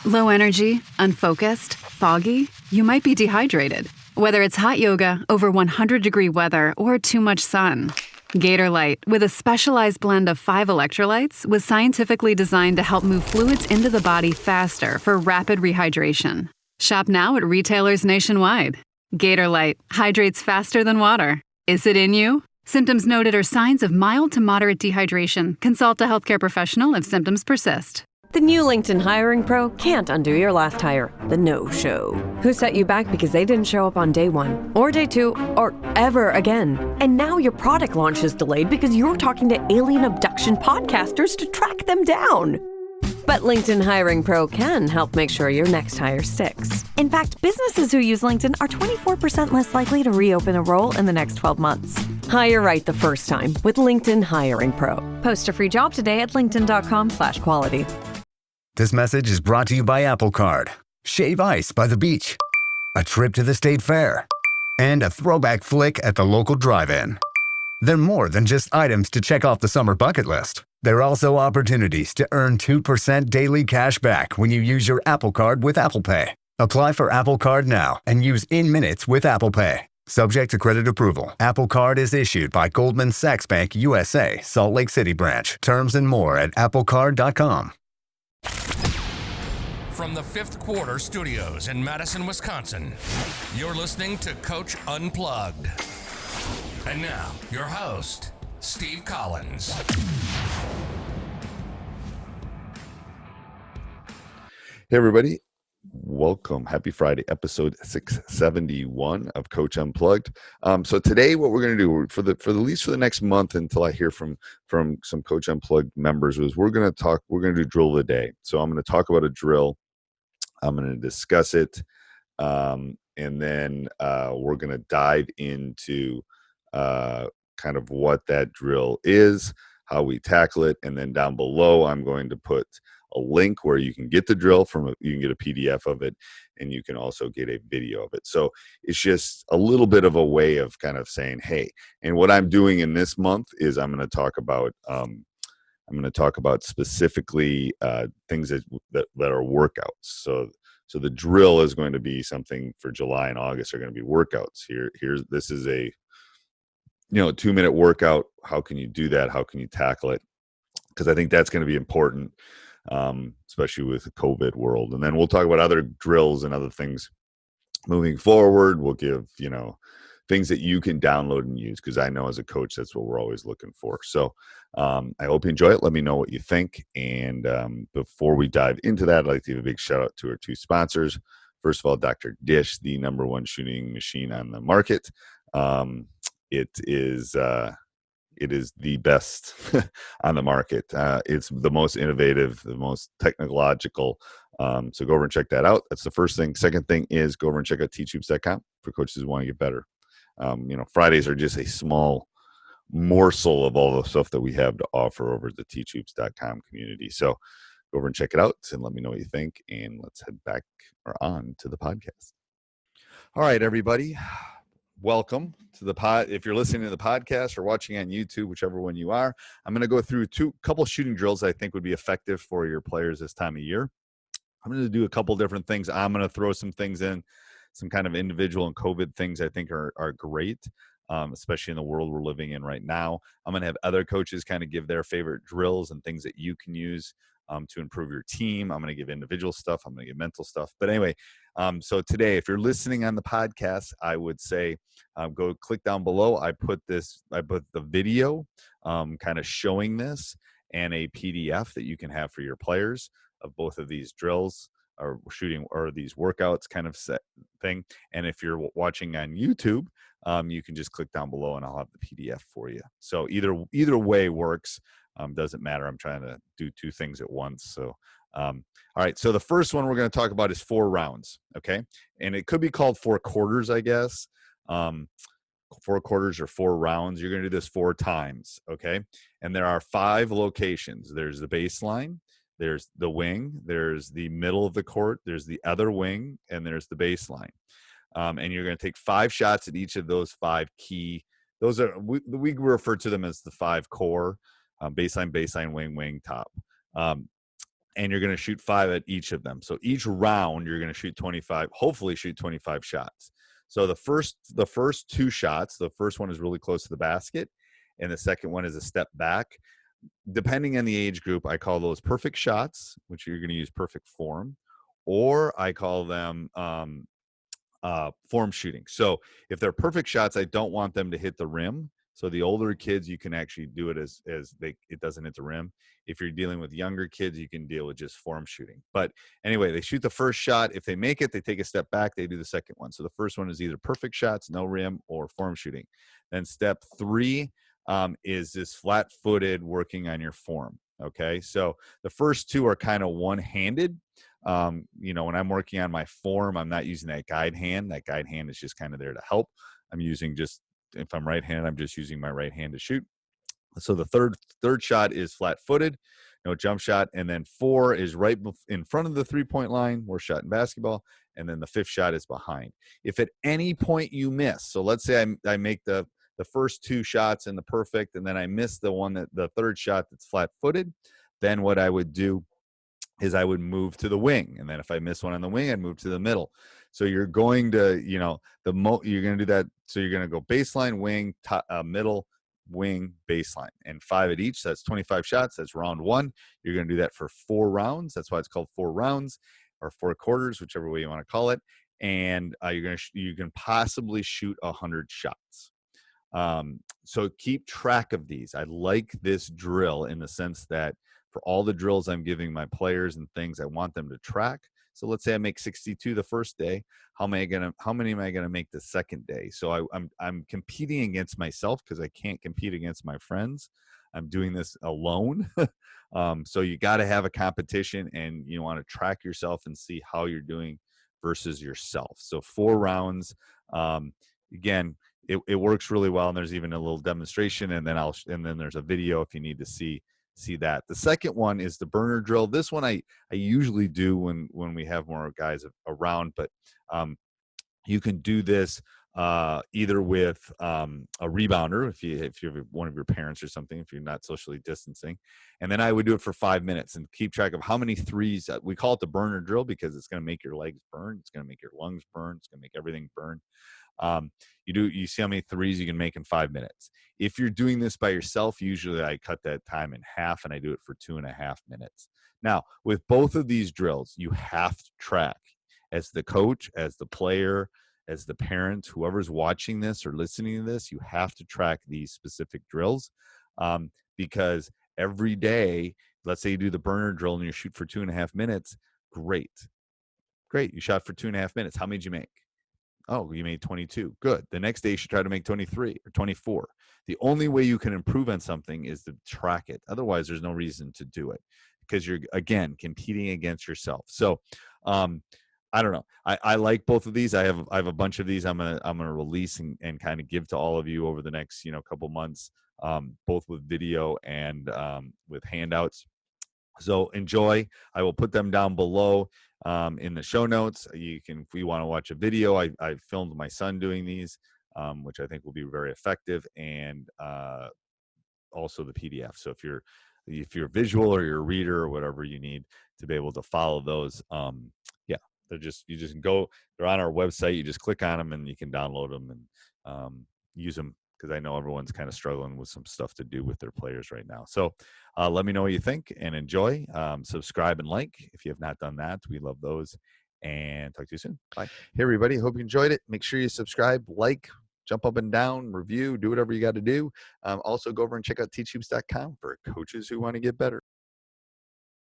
Low energy, unfocused, foggy? You might be dehydrated. Whether it's hot yoga, over 100-degree weather, or too much sun. Gator Light, with a specialized blend of 5 electrolytes, was scientifically designed to help move fluids into the body faster for rapid rehydration. Shop now at retailers nationwide. Gator Light hydrates faster than water. Is it in you? Symptoms noted are signs of mild to moderate dehydration. Consult a healthcare professional if symptoms persist. The new LinkedIn Hiring Pro can't undo your last hire, the no-show. Who set you back because they didn't show up on day 1, or day 2, or ever again. And now your product launch is delayed because you're talking to alien abduction podcasters to track them down. But LinkedIn Hiring Pro can help make sure your next hire sticks. In fact, businesses who use LinkedIn are 24% less likely to reopen a role in the next 12 months. Hire right the first time with LinkedIn Hiring Pro. Post a free job today at linkedin.com/quality. This message is brought to you by Apple Card. Shave ice by the beach. A trip to the state fair. And a throwback flick at the local drive-in. They're more than just items to check off the summer bucket list. They're also opportunities to earn 2% daily cash back when you use your Apple Card with Apple Pay. Apply for Apple Card now and use in-minutes with Apple Pay. Subject to credit approval. Apple Card is issued by Goldman Sachs Bank USA, Salt Lake City branch. Terms and more at applecard.com. From the Fifth Quarter Studios in Madison, Wisconsin, you're listening to Coach Unplugged. And now, your host, Steve Collins. Hey, everybody. Welcome. Happy Friday, episode 671 of Coach Unplugged. So today, what we're going to do for at least for the next month until I hear from some Coach Unplugged members is we're going to do drill of the day. So I'm going to talk about a drill. I'm going to discuss it. And then we're going to dive into kind of what that drill is, how we tackle it. And then down below, I'm going to put a link where you can get the drill you can get a PDF of it, and you can also get a video of it. So it's just a little bit of a way of kind of saying, hey, and what I'm doing in this month is I'm going to talk about specifically things that are workouts. So the drill is going to be something for July and August are going to be workouts. This is a 2-minute workout. How can you do that? How can you tackle it? Because I think that's going to be important. Especially with the COVID world. And then we'll talk about other drills and other things moving forward. We'll give, things that you can download and use, because I know as a coach, that's what we're always looking for. So I hope you enjoy it. Let me know what you think. And before we dive into that, I'd like to give a big shout out to our 2 sponsors. First of all, Dr. Dish, the #1 shooting machine on the market. It is the best on the market. It's the most innovative, the most technological. So go over and check that out. That's the first thing. Second thing is go over and check out teachhoops.com for coaches who want to get better. Fridays are just a small morsel of all the stuff that we have to offer over at the teachhoops.com community. So go over and check it out and let me know what you think. And let's head back or on to the podcast. All right, everybody. Welcome to the pod. If you're listening to the podcast or watching on YouTube, whichever one you are, I'm going to go through couple shooting drills I think would be effective for your players this time of year. I'm going to do a couple different things. I'm going to throw some things in, some kind of individual and COVID things I think are great, especially in the world we're living in right now. I'm going to have other coaches kind of give their favorite drills and things that you can use to improve your team. I'm going to give individual stuff. I'm going to give mental stuff. But anyway, so today, if you're listening on the podcast, I would say go click down below. I put the video kind of showing this and a PDF that you can have for your players of both of these drills or shooting or these workouts kind of set thing. And if you're watching on YouTube, you can just click down below and I'll have the PDF for you. So either way works. Doesn't matter. I'm trying to do 2 things at once. So, all right. So the first one we're going to talk about is 4 rounds. Okay. And it could be called 4 quarters, I guess. 4 quarters or 4 rounds. You're going to do this 4 times. Okay. And there are 5 locations. There's the baseline. There's the wing. There's the middle of the court. There's the other wing, and there's the baseline. And you're going to take 5 shots at each of those 5 key. Those are, we refer to them as the 5 core. Baseline, wing, top. and you're going to shoot 5 at each of them. So each round you're going to shoot 25, hopefully shoot 25 shots. So the first 2 shots, the first one is really close to the basket, and the second one is a step back. Depending on the age group, I call those perfect shots, which you're going to use perfect form, or I call them form shooting. So if they're perfect shots, I don't want them to hit the rim. So the older kids, you can actually do it as it doesn't hit the rim. If you're dealing with younger kids, you can deal with just form shooting. But anyway, they shoot the first shot. If they make it, they take a step back. They do the second one. So the first one is either perfect shots, no rim, or form shooting. Then step 3 is this flat-footed working on your form. Okay, so the first 2 are kind of one-handed. When I'm working on my form, I'm not using that guide hand. That guide hand is just kind of there to help. I'm using if I'm right-handed, I'm just using my right hand to shoot. So the third shot is flat-footed, no jump shot, and then 4 is right in front of the 3-point line. We're shot in basketball, and then the 5th shot is behind. If at any point you miss, so let's say I make the first 2 shots in the perfect, and then I miss the third shot that's flat-footed, then what I would do is I would move to the wing. And then if I miss one on the wing, I'd move to the middle. So you're going to, you're going to do that. So you're going to go baseline, wing, middle, wing, baseline, and 5 at each. So that's 25 shots. That's round 1. You're going to do that for 4 rounds. That's why it's called 4 rounds or 4 quarters, whichever way you want to call it. And you can possibly shoot 100 shots. So keep track of these. I like this drill in the sense that for all the drills I'm giving my players and things, I want them to track. So let's say I make 62 the first day. How many am I gonna make the second day? So I'm competing against myself because I can't compete against my friends. I'm doing this alone. So you got to have a competition, and you want to track yourself and see how you're doing versus yourself. So 4 rounds. Again, it works really well, and there's even a little demonstration, and then there's a video if you need to see that. The second one is the burner drill. This one I usually do when we have more guys around, but you can do this either with a rebounder if you're one of your parents or something, if you're not socially distancing, and then I would do it for 5 minutes and keep track of how many threes. We call it the burner drill because it's going to make your legs burn, it's going to make your lungs burn, it's going to make everything burn. You see how many threes you can make in 5 minutes. If you're doing this by yourself, usually I cut that time in half and I do it for 2.5 minutes. Now, with both of these drills, you have to track as the coach, as the player, as the parent, whoever's watching this or listening to this, you have to track these specific drills because every day, let's say you do the burner drill and you shoot for 2.5 minutes, great. You shot for 2.5 minutes. How many did you make? Oh, you made 22. Good. The next day you should try to make 23 or 24. The only way you can improve on something is to track it. Otherwise, there's no reason to do it because you're, again, competing against yourself. So I don't know. I like both of these. I have a bunch of these I'm gonna release and kind of give to all of you over the next couple months, both with video and with handouts. So enjoy. I will put them down below in the show notes. You can, if you want to watch a video, I filmed my son doing these, which I think will be very effective, and also the PDF. So if you're visual or you're a reader or whatever you need to be able to follow those, you just go. They're on our website. You just click on them and you can download them and use them. Because I know everyone's kind of struggling with some stuff to do with their players right now. So let me know what you think and enjoy. Subscribe and like if you have not done that. We love those. And talk to you soon. Bye. Hey, everybody. Hope you enjoyed it. Make sure you subscribe, like, jump up and down, review, do whatever you got to do. Also, go over and check out teachhoops.com for coaches who want to get better.